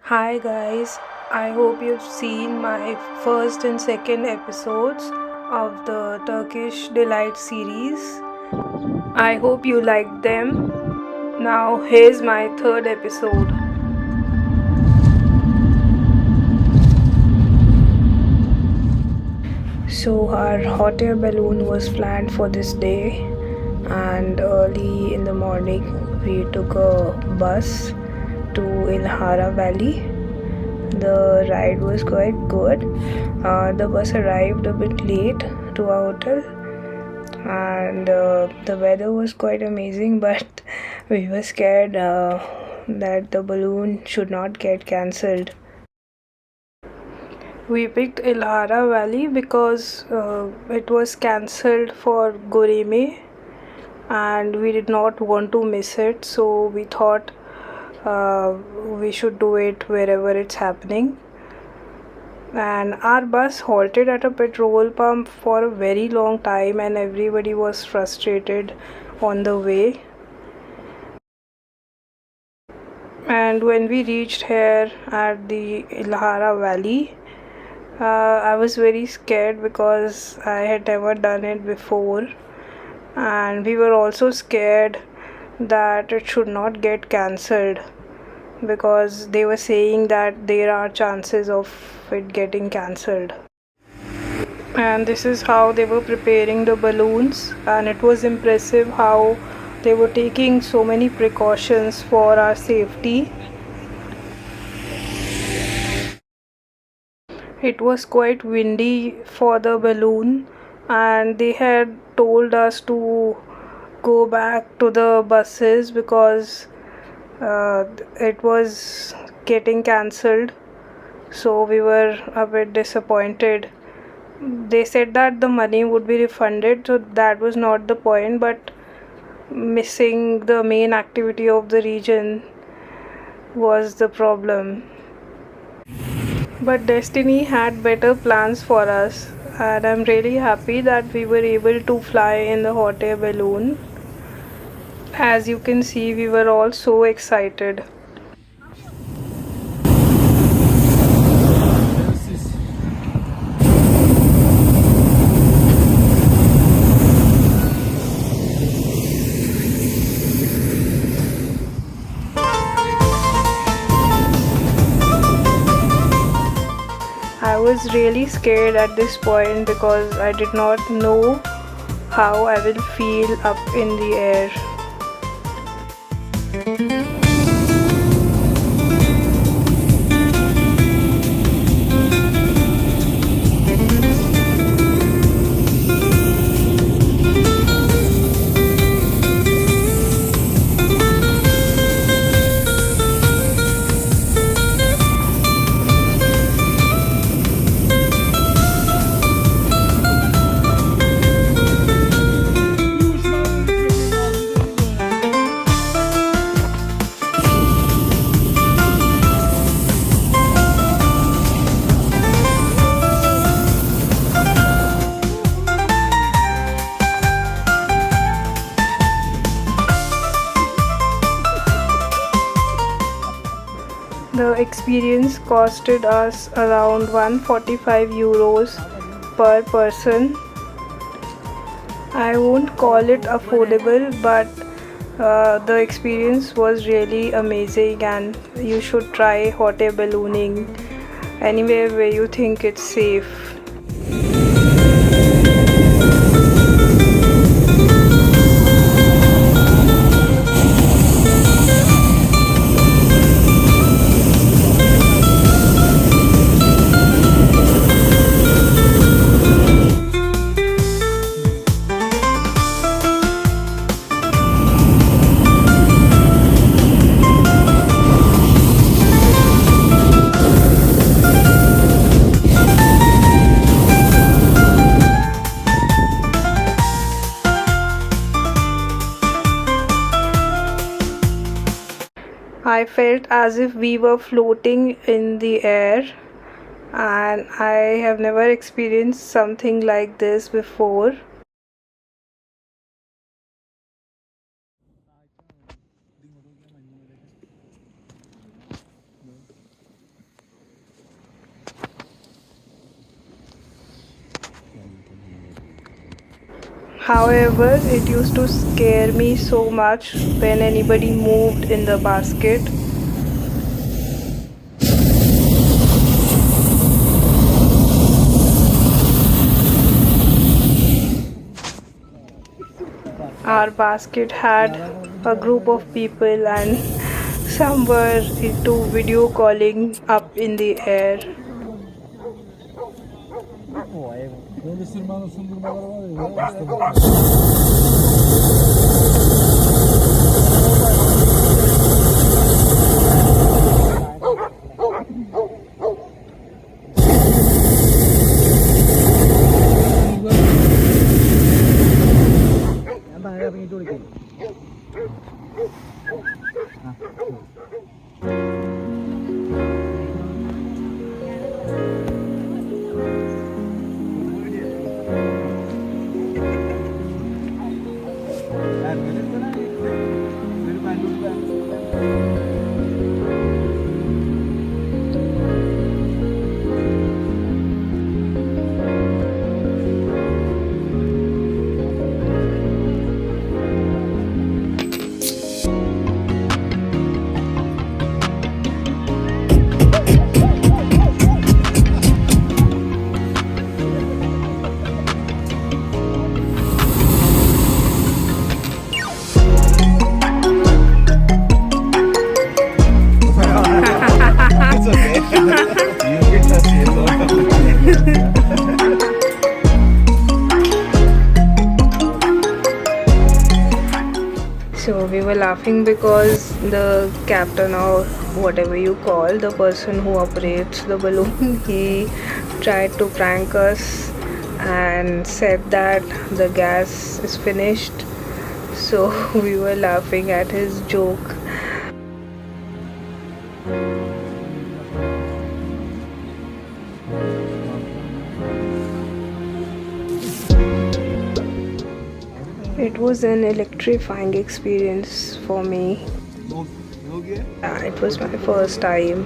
Hi guys, I hope you've seen my first and second episodes of the Turkish Delight series. I hope you liked them. Now, here's my third episode. So, our hot air balloon was planned for this day, and early in the morning, we took a bus to Ihlara Valley. The ride was quite good. The bus arrived a bit late to our hotel, and the weather was quite amazing, but we were scared that the balloon should not get cancelled. We picked Ihlara Valley because it was cancelled for Goreme and we did not want to miss it, so we thought uh, we should do it wherever it's happening. And our bus halted at a petrol pump for a very long time, and everybody was frustrated on the way. And when we reached here at the Ihlara Valley, I was very scared because I had never done it before, and we were also scared that it should not get cancelled because they were saying that there are chances of it getting cancelled. And this is how they were preparing the balloons, and it was impressive how they were taking so many precautions for our safety. It was quite windy for the balloon, and they had told us to go back to the buses because it was getting cancelled. So we were a bit disappointed. They said that the money would be refunded, so that was not the point, but missing the main activity of the region was the problem. But destiny had better plans for us, and I'm really happy that we were able to fly in the hot air balloon. As you can see, we were all so excited. I was really scared at this point because I did not know how I will feel up in the air. The experience costed us around 145 euros per person. I won't call it affordable, but the experience was really amazing, and you should try hot air ballooning anywhere where you think it's safe. I felt as if we were floating in the air, and I have never experienced something like this before. However, it used to scare me so much when anybody moved in the basket. Our basket had a group of people, and some were into video calling up in the air. Böyle sırmanın sundurmaları var ya. So we were laughing because the captain, or whatever you call the person who operates the balloon, he tried to prank us and said that the gas is finished. So we were laughing at his joke. It was an electrifying experience for me. It was my first time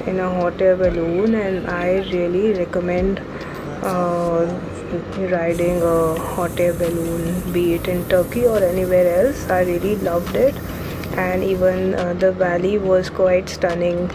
in a hot air balloon, and I really recommend riding a hot air balloon, be it in Turkey or anywhere else. I really loved it, and even the valley was quite stunning.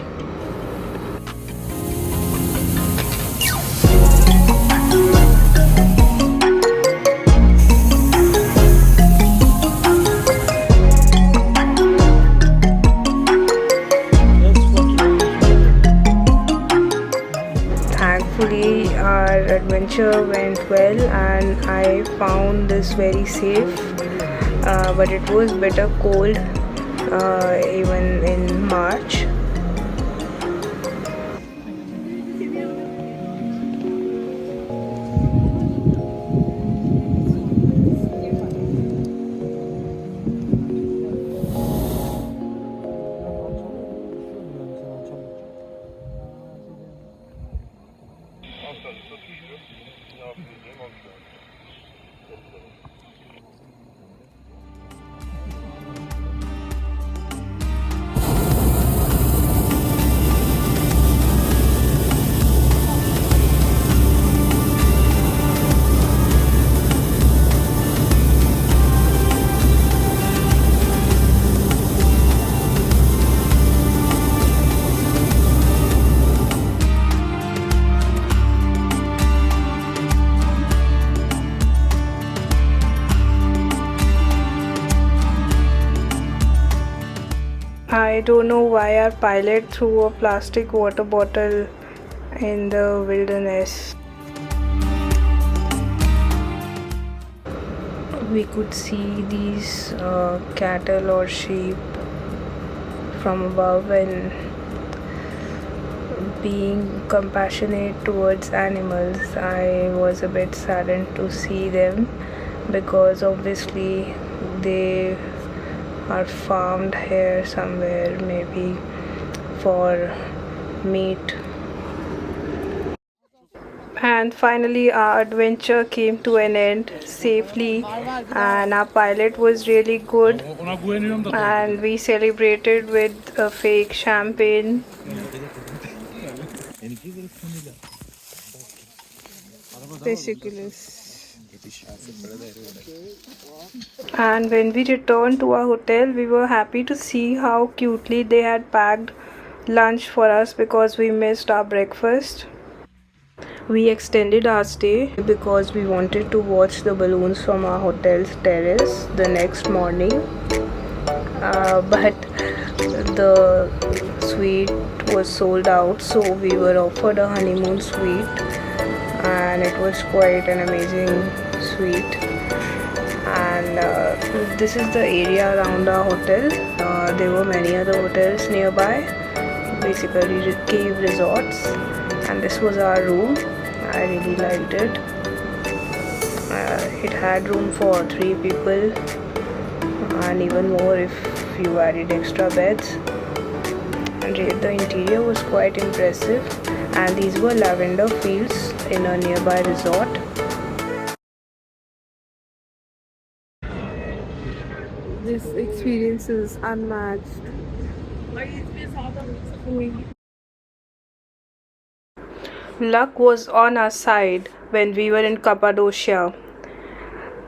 Thankfully, our adventure went well, and I found this very safe. But it was bitter cold, even in March. I don't know why our pilot threw a plastic water bottle in the wilderness. We could see these cattle or sheep from above, and being compassionate towards animals, I was a bit saddened to see them, because obviously they are farmed here somewhere, maybe for meat. And finally, our adventure came to an end safely, and our pilot was really good, and we celebrated with a fake champagne. Teşekkürler. And when we returned to our hotel, we were happy to see how cutely they had packed lunch for us because we missed our breakfast. We extended our stay because we wanted to watch the balloons from our hotel's terrace the next morning. But the suite was sold out, so we were offered a honeymoon suite, and it was quite an amazing suite. And this is the area around our hotel. There were many other hotels nearby, basically cave resorts, and this was our room. I really liked it. It had room for 3 people and even more if you added extra beds. And the interior was quite impressive, and these were lavender fields in a nearby resort. This experience is unmatched. Luck was on our side when we were in Cappadocia.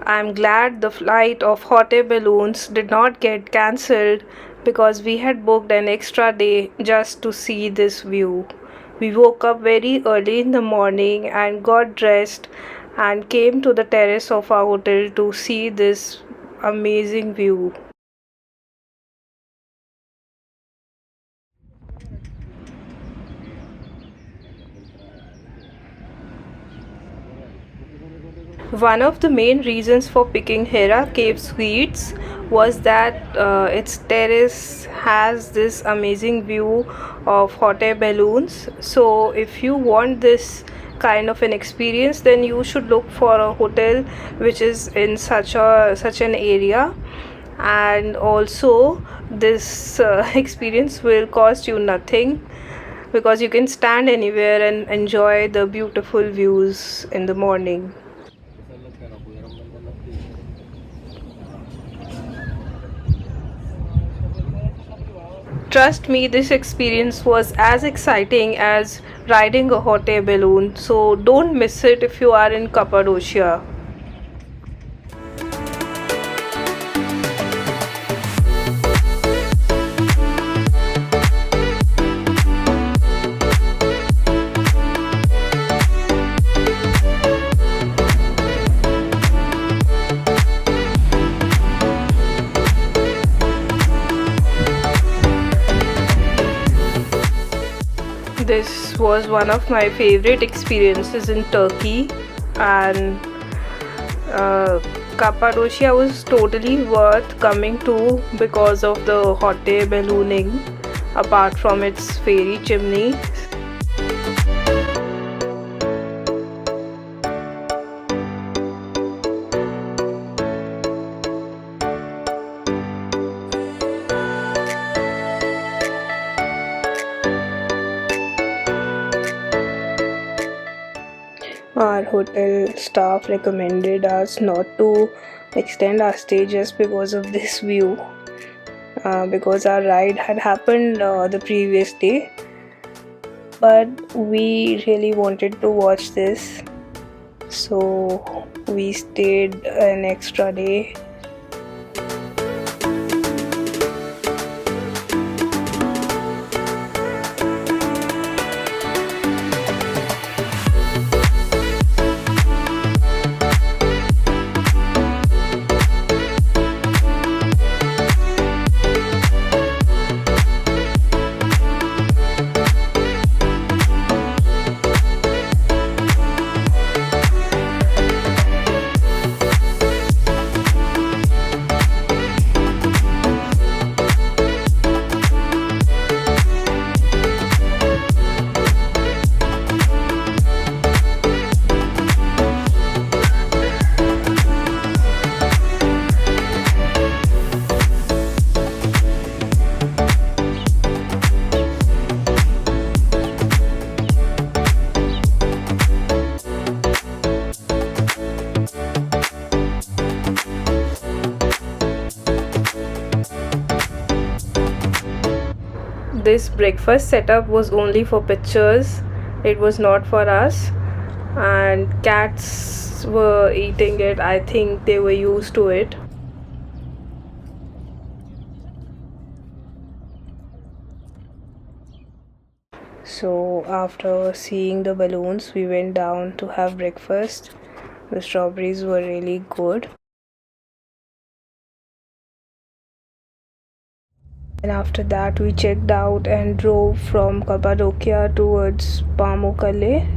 I'm glad the flight of hot air balloons did not get cancelled because we had booked an extra day just to see this view. We woke up very early in the morning and got dressed and came to the terrace of our hotel to see this amazing view. One of the main reasons for picking Hera Cave Suites was that its terrace has this amazing view of hot air balloons. So, if you want this kind of an experience, then you should look for a hotel which is in such an area. And also, this experience will cost you nothing because you can stand anywhere and enjoy the beautiful views in the morning. Trust me, this experience was as exciting as riding a hot air balloon, so don't miss it if you are in Cappadocia. This was one of my favorite experiences in Turkey, and Cappadocia was totally worth coming to because of the hot air ballooning, apart from its fairy chimney. Our hotel staff recommended us not to extend our stay just because of this view, because our ride had happened the previous day, but we really wanted to watch this, so we stayed an extra day. This breakfast setup was only for pictures, it was not for us. and cats were eating it. I think they were used to it. So after seeing the balloons, we went down to have breakfast. The strawberries were really good. And after that, we checked out and drove from Cappadocia towards Pamukkale.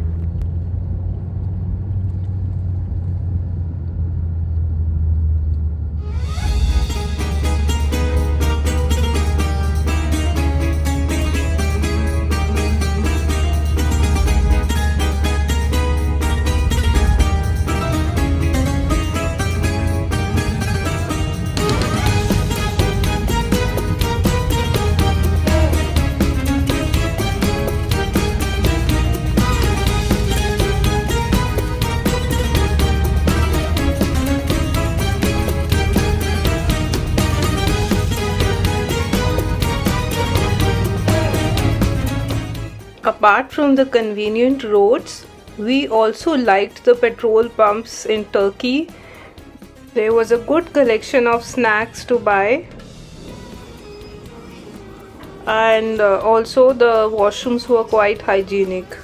Apart from the convenient roads, we also liked the petrol pumps in Turkey. There was a good collection of snacks to buy, and also the washrooms were quite hygienic.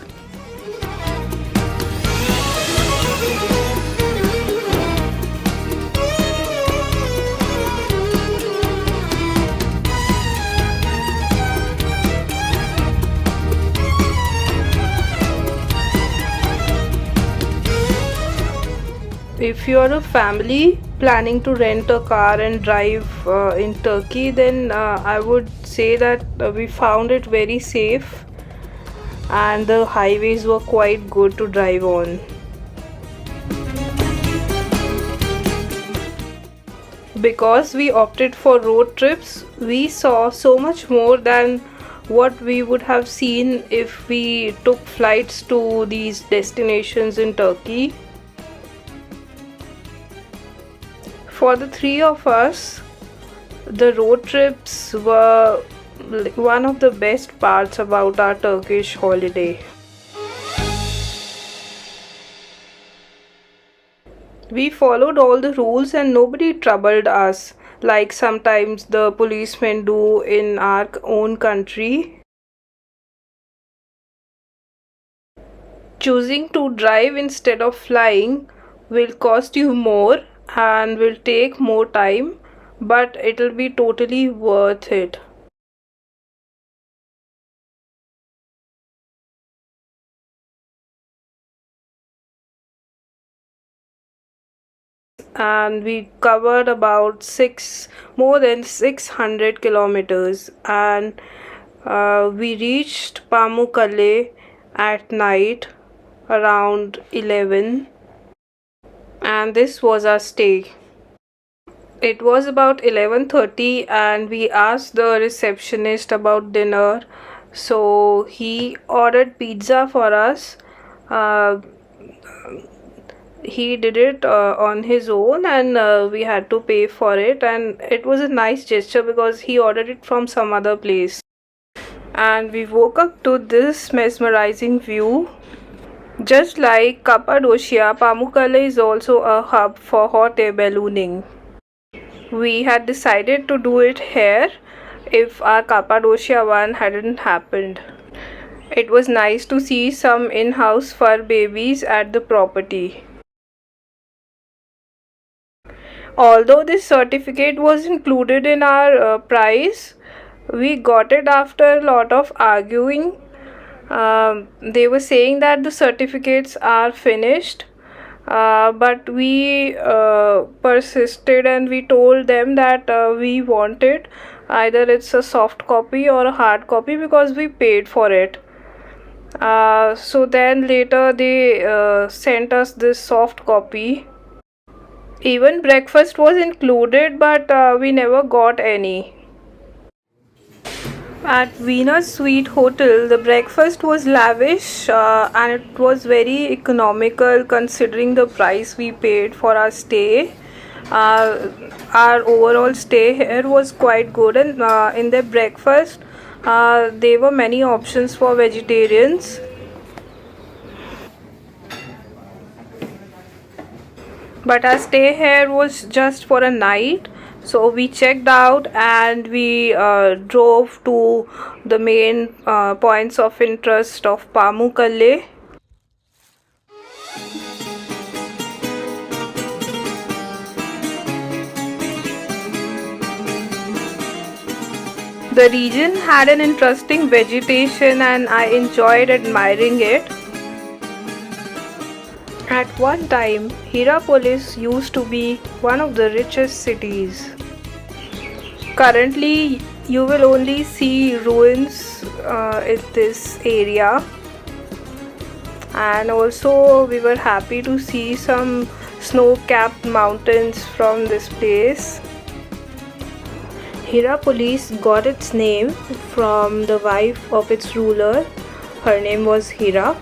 If you're a family planning to rent a car and drive in Turkey, then I would say that we found it very safe and the highways were quite good to drive on. Because we opted for road trips, we saw so much more than what we would have seen if we took flights to these destinations in Turkey. For the three of us, the road trips were one of the best parts about our Turkish holiday. We followed all the rules and nobody troubled us like sometimes the policemen do in our own country. Choosing to drive instead of flying will cost you more and will take more time, but it'll be totally worth it. And we covered about more than 600 kilometers, and we reached Pamukkale at night around 11, and this was our stay. It was about 11:30 and we asked the receptionist about dinner, so he ordered pizza for us. uh, he did it on his own, and we had to pay for it, and it was a nice gesture because he ordered it from some other place. And we woke up to this mesmerizing view. Just like Cappadocia, Pamukkale is also a hub for hot air ballooning. We had decided to do it here if our Cappadocia one hadn't happened. It was nice to see some in-house fur babies at the property. Although this certificate was included in our price, we got it after a lot of arguing. They were saying that the certificates are finished, but we persisted and we told them that we want it. Either it's a soft copy or a hard copy because we paid for it. So then later they sent us this soft copy. Even breakfast was included, but we never got any. At Venus Suite Hotel, the breakfast was lavish and it was very economical considering the price we paid for our stay. Our overall stay here was quite good, and in their breakfast, there were many options for vegetarians. but our stay here was just for a night. So we checked out and we drove to the main points of interest of Pamukkale. The region had an interesting vegetation and I enjoyed admiring it. At one time, Hierapolis used to be one of the richest cities. Currently, you will only see ruins in this area, and also we were happy to see some snow-capped mountains from this place. Hierapolis got its name from the wife of its ruler. Her name was Hira.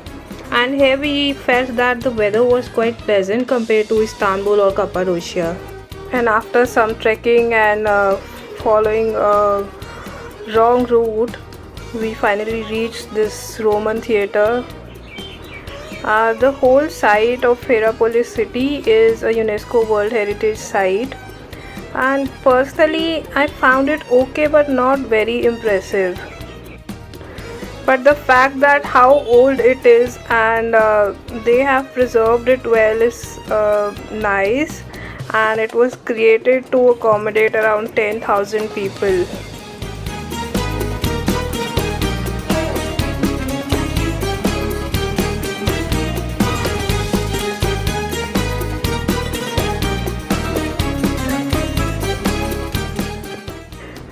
And here we felt that the weather was quite pleasant compared to Istanbul or Cappadocia. And after some trekking and following a wrong route, we finally reached this Roman theatre. The whole site of Hierapolis city is a UNESCO World Heritage Site. And personally, I found it okay but not very impressive. But the fact that how old it is and they have preserved it well is nice, and it was created to accommodate around 10,000 people.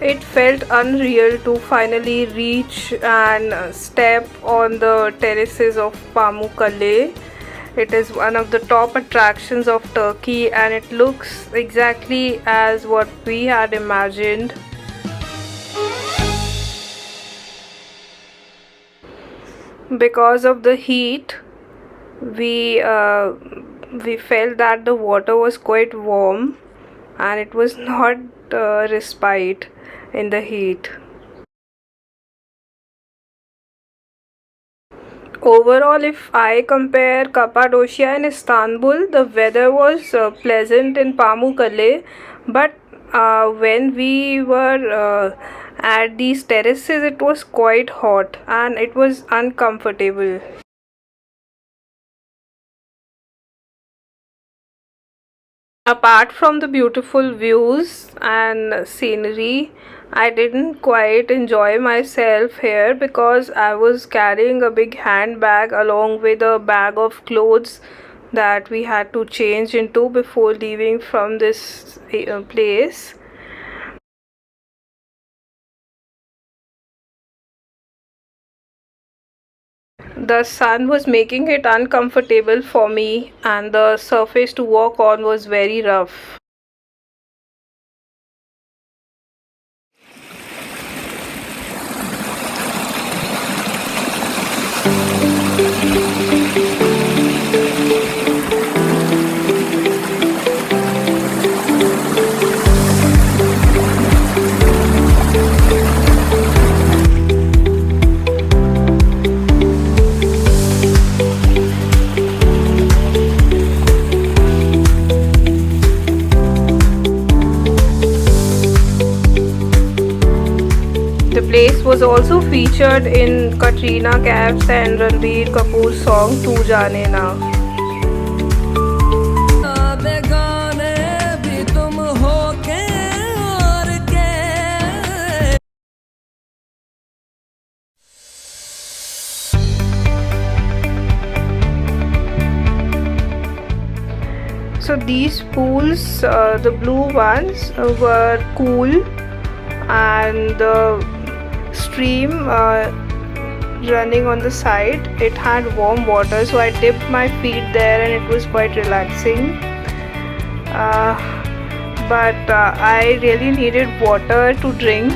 It felt unreal to finally reach and step on the terraces of Pamukkale. It is one of the top attractions of Turkey and it looks exactly as what we had imagined. Because of the heat, we felt that the water was quite warm and it was not respite in the heat. Overall, if I compare Cappadocia and Istanbul, the weather was pleasant in Pamukkale, but when we were at these terraces, it was quite hot and it was uncomfortable. Apart from the beautiful views and scenery, I didn't quite enjoy myself here because I was carrying a big handbag along with a bag of clothes that we had to change into before leaving from this place. The sun was making it uncomfortable for me and the surface to walk on was very rough. The place was also featured in Katrina Kaif's and Ranbir Kapoor's song "Tu Jaane Na." So these pools, the blue ones, were cool, and the stream running on the side, it had warm water, so I dipped my feet there and it was quite relaxing. But I really needed water to drink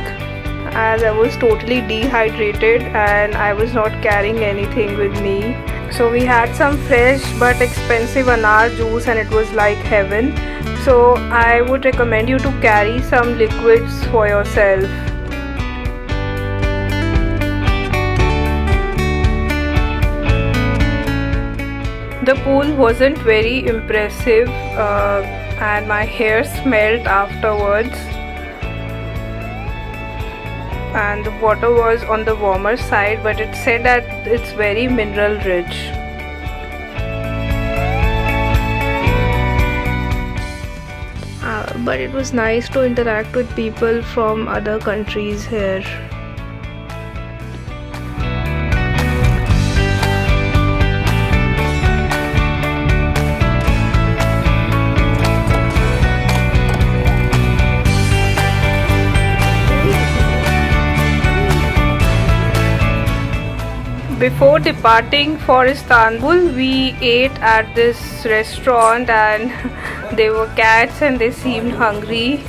as I was totally dehydrated and I was not carrying anything with me. So we had some fresh but expensive anar juice and it was like heaven. So I would recommend you to carry some liquids for yourself. The pool wasn't very impressive, and my hair smelled afterwards, and the water was on the warmer side, but it said that it's very mineral rich. But it was nice to interact with people from other countries here. Before departing for Istanbul, we ate at this restaurant, and they were cats and they seemed hungry.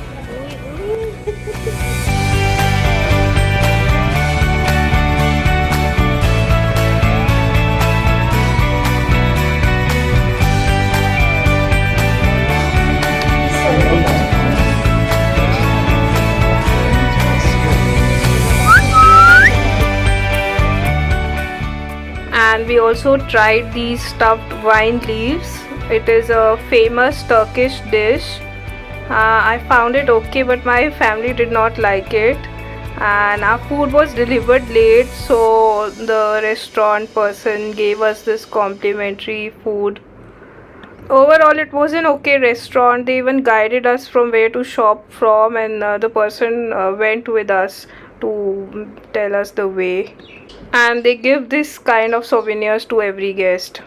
And we also tried these stuffed wine leaves. It is a famous Turkish dish. I found it okay, but my family did not like it, and our food was delivered late, so the restaurant person gave us this complimentary food. Overall, it was an okay restaurant. They even guided us from where to shop from, and the person went with us to tell us the way. And they give this kind of souvenirs to every guest.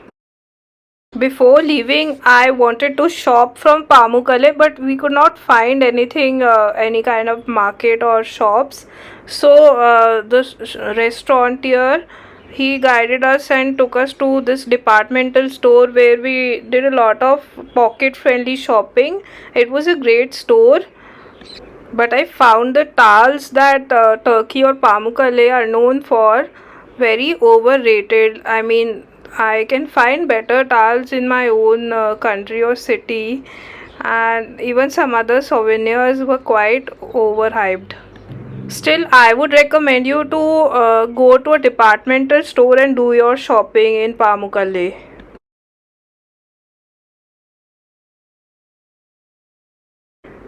Before leaving, I wanted to shop from Pamukkale, but we could not find anything, any kind of market or shops. So the restaurateur, he guided us and took us to this departmental store where we did a lot of pocket friendly shopping. It was a great store. But I found the towels that Turkey or Pamukkale are known for very overrated. I mean, I can find better towels in my own country or city, and even some other souvenirs were quite overhyped. Still, I would recommend you to go to a departmental store and do your shopping in Pamukkale.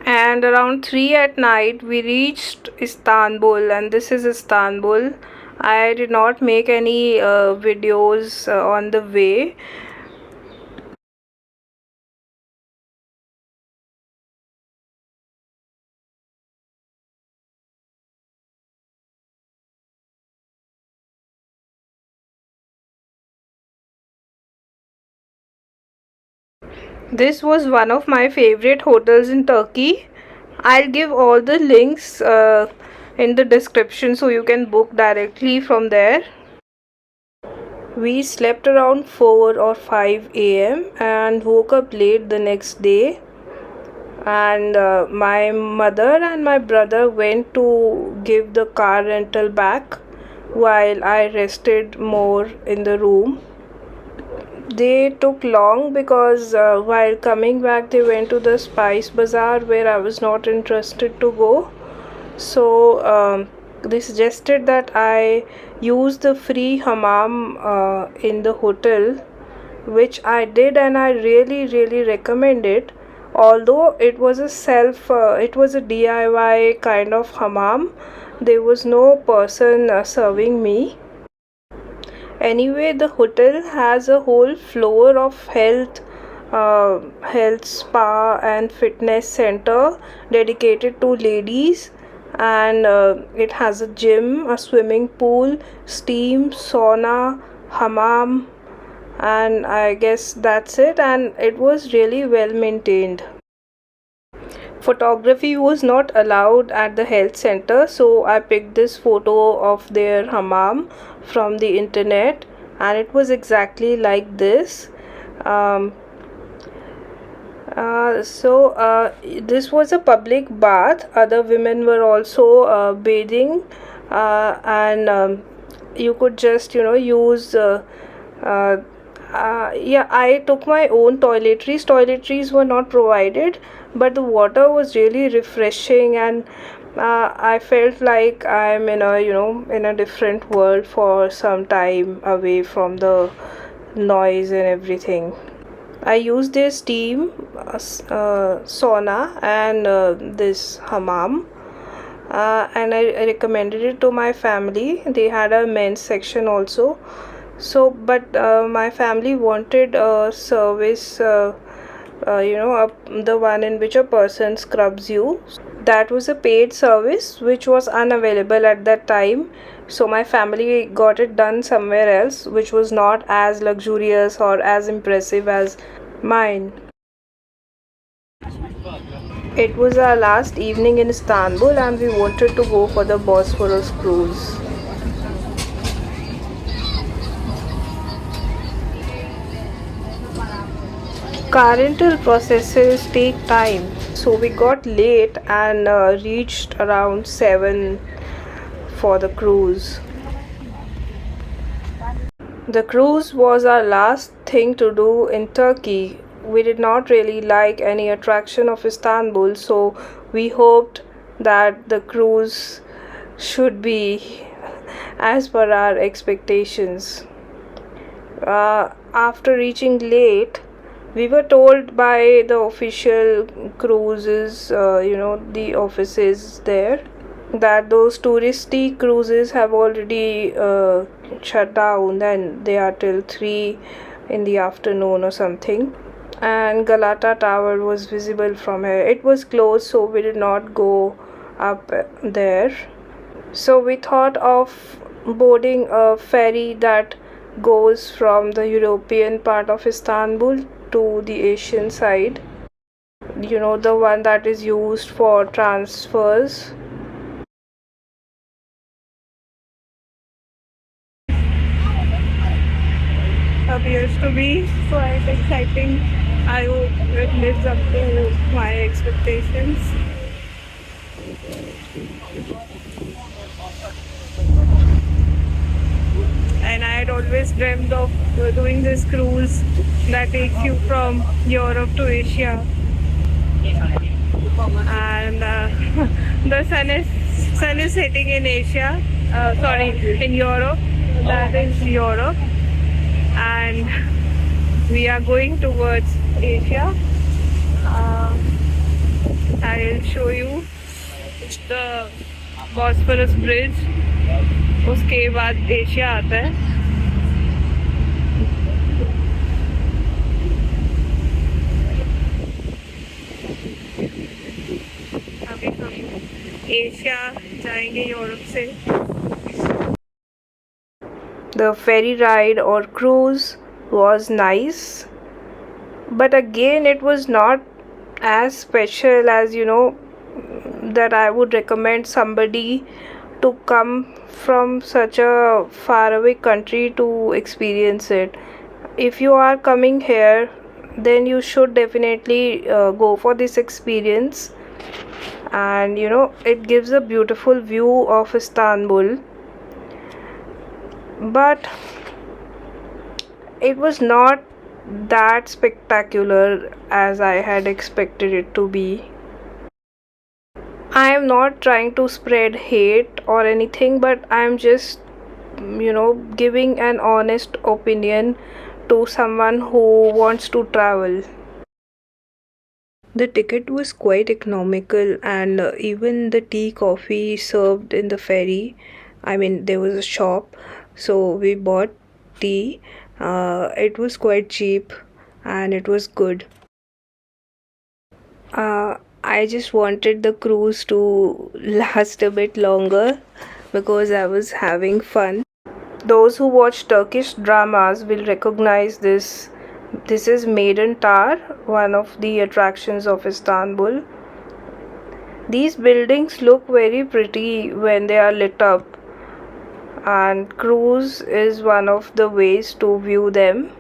And around 3 at night we reached Istanbul, and this is Istanbul. I did not make any videos on the way. This was one of my favorite hotels in Turkey. I'll give all the links in the description so you can book directly from there. We slept around 4 or 5 a.m. and woke up late the next day. And my mother and my brother went to give the car rental back while I rested more in the room. They took long because while coming back they went to the spice bazaar where I was not interested to go. So they suggested that I use the free hammam in the hotel, which I did, and I really recommend it. Although it was a DIY kind of hammam, there was no person serving me. Anyway, the hotel has a whole floor of health spa and fitness center dedicated to ladies, and it has a gym, a swimming pool, steam sauna, hammam, and I guess that's it. And it was really well maintained. Photography was not allowed at the health center, so I picked this photo of their hammam from the internet, and it was exactly like this. Um, this was a public bath. Other women were also bathing, and you could just use yeah, I took my own toiletries. Toiletries were not provided, but the water was really refreshing, and I felt like I'm in a different world for some time away from the noise and everything. I used their steam sauna and this hammam, and I recommended it to my family. They had a men's section also. So, but my family wanted a service, the one in which a person scrubs you. That was a paid service which was unavailable at that time. So my family got it done somewhere else, which was not as luxurious or as impressive as mine. It was our last evening in Istanbul and we wanted to go for the Bosphorus cruise. Car rental processes take time, so we got late and reached around 7 for the cruise. The cruise was our last thing to do in Turkey. We did not really like any attraction of Istanbul, so we hoped that the cruise should be as per our expectations. After reaching late, we were told by the official cruises, the offices there, that those touristy cruises have already shut down and they are till 3 in the afternoon or something. And Galata Tower was visible from here. It was closed, so we did not go up there. So we thought of boarding a ferry that goes from the European part of Istanbul to the Asian side. The one that is used for transfers. Appears to be quite exciting. I hope it lives up to my expectations. And I had always dreamed of doing this cruise that takes you from Europe to Asia. And the sun is setting in Asia. In Europe. That is Europe. And we are going towards Asia. I'll show you the Bosphorus bridge. उसके बाद Asia आता है. अभी हम Asia जाएंगे Europe से. The ferry ride or cruise was nice, but again it was not as special as that I would recommend somebody to come from such a faraway country to experience it. If you are coming here, then you should definitely go for this experience. And it gives a beautiful view of Istanbul, but it was not that spectacular as I had expected it to be. I am not trying to spread hate or anything, but I am just giving an honest opinion to someone who wants to travel. The ticket was quite economical, and even the tea coffee served in the ferry. I mean, there was a shop, so we bought tea. It was quite cheap and it was good. I just wanted the cruise to last a bit longer because I was having fun. Those who watch Turkish dramas will recognize this. This is Maiden Tower, one of the attractions of Istanbul. These buildings look very pretty when they are lit up, and cruise is one of the ways to view them.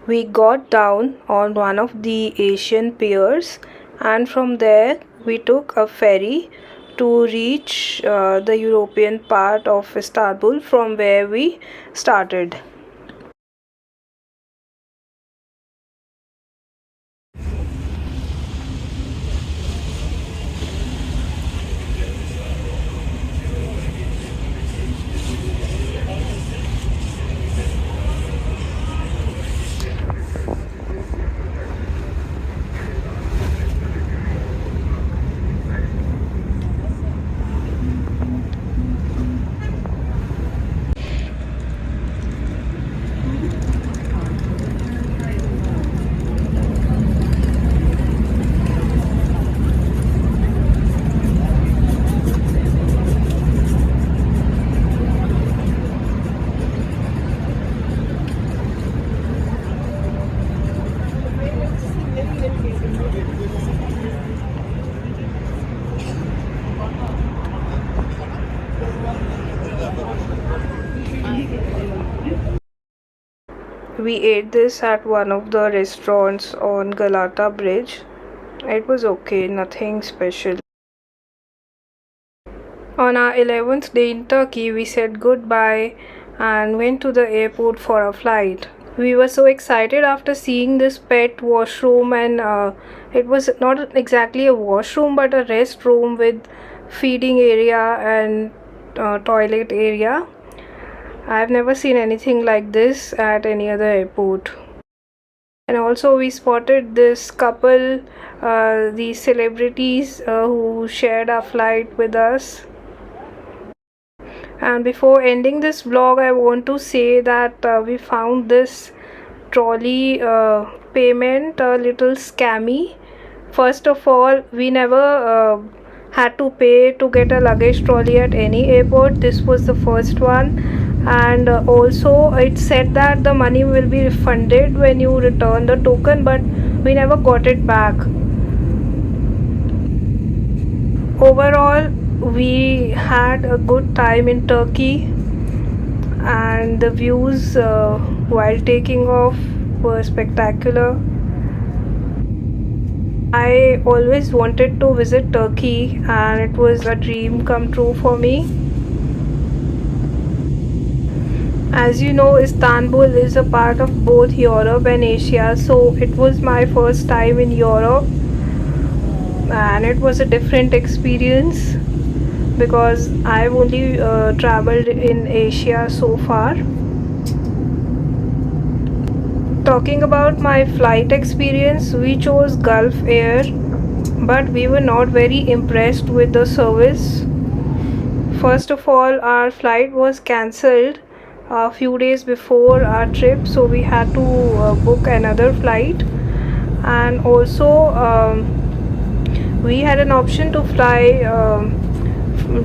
We got down on one of the Asian piers, and from there we took a ferry to reach the European part of Istanbul from where we started. We ate this at one of the restaurants on Galata Bridge. It was okay, nothing special. On our 11th day in Turkey, we said goodbye and went to the airport for a flight. We were so excited after seeing this pet washroom, and it was not exactly a washroom but a restroom with feeding area and toilet area. I've never seen anything like this at any other airport. And also we spotted this couple, these celebrities who shared our flight with us. And before ending this vlog, I want to say that we found this trolley payment a little scammy. First of all, we never had to pay to get a luggage trolley at any airport. This was the first one, and also it said that the money will be refunded when you return the token, but we never got it back. Overall, we had a good time in Turkey, and the views while taking off were spectacular. I always wanted to visit Turkey, and it was a dream come true for me. As you know, Istanbul is a part of both Europe and Asia, so it was my first time in Europe, and it was a different experience because I've only traveled in Asia so far. Talking about my flight experience, we chose Gulf Air, but we were not very impressed with the service. First of all, our flight was cancelled a few days before our trip, so we had to book another flight. And also, we had an option to fly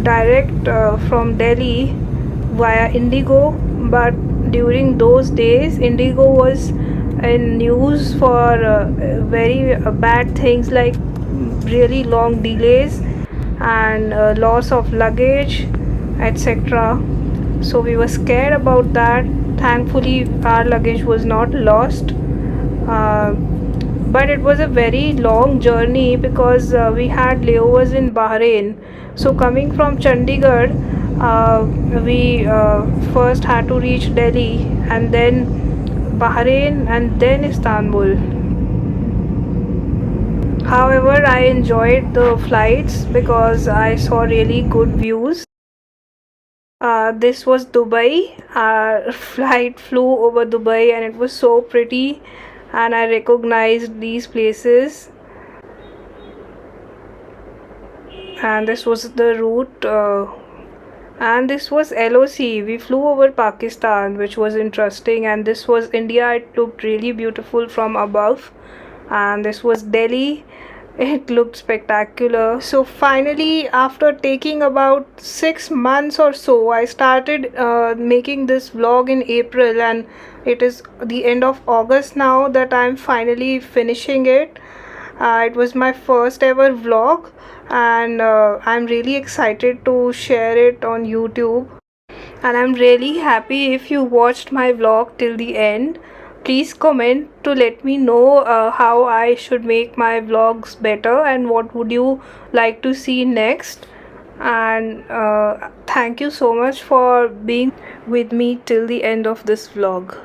direct from Delhi via Indigo, but during those days, Indigo was in news for very bad things like really long delays and loss of luggage, etc. So we were scared about that. Thankfully, our luggage was not lost. But it was a very long journey because we had layovers in Bahrain. So coming from Chandigarh, we first had to reach Delhi and then Bahrain and then Istanbul. However, I enjoyed the flights because I saw really good views. This was Dubai. Our flight flew over Dubai and it was so pretty, and I recognized these places. And this was the route, and this was LOC. We flew over Pakistan, which was interesting, and this was India. It looked really beautiful from above. And this was Delhi. It looked spectacular. So finally, after taking about 6 months or so, I started making this vlog in April, and it is the end of August now that I'm finally finishing it. It was my first ever vlog, and I'm really excited to share it on YouTube. And I'm really happy if you watched my vlog till the end. Please comment to let me know how I should make my vlogs better and what would you like to see next. And thank you so much for being with me till the end of this vlog.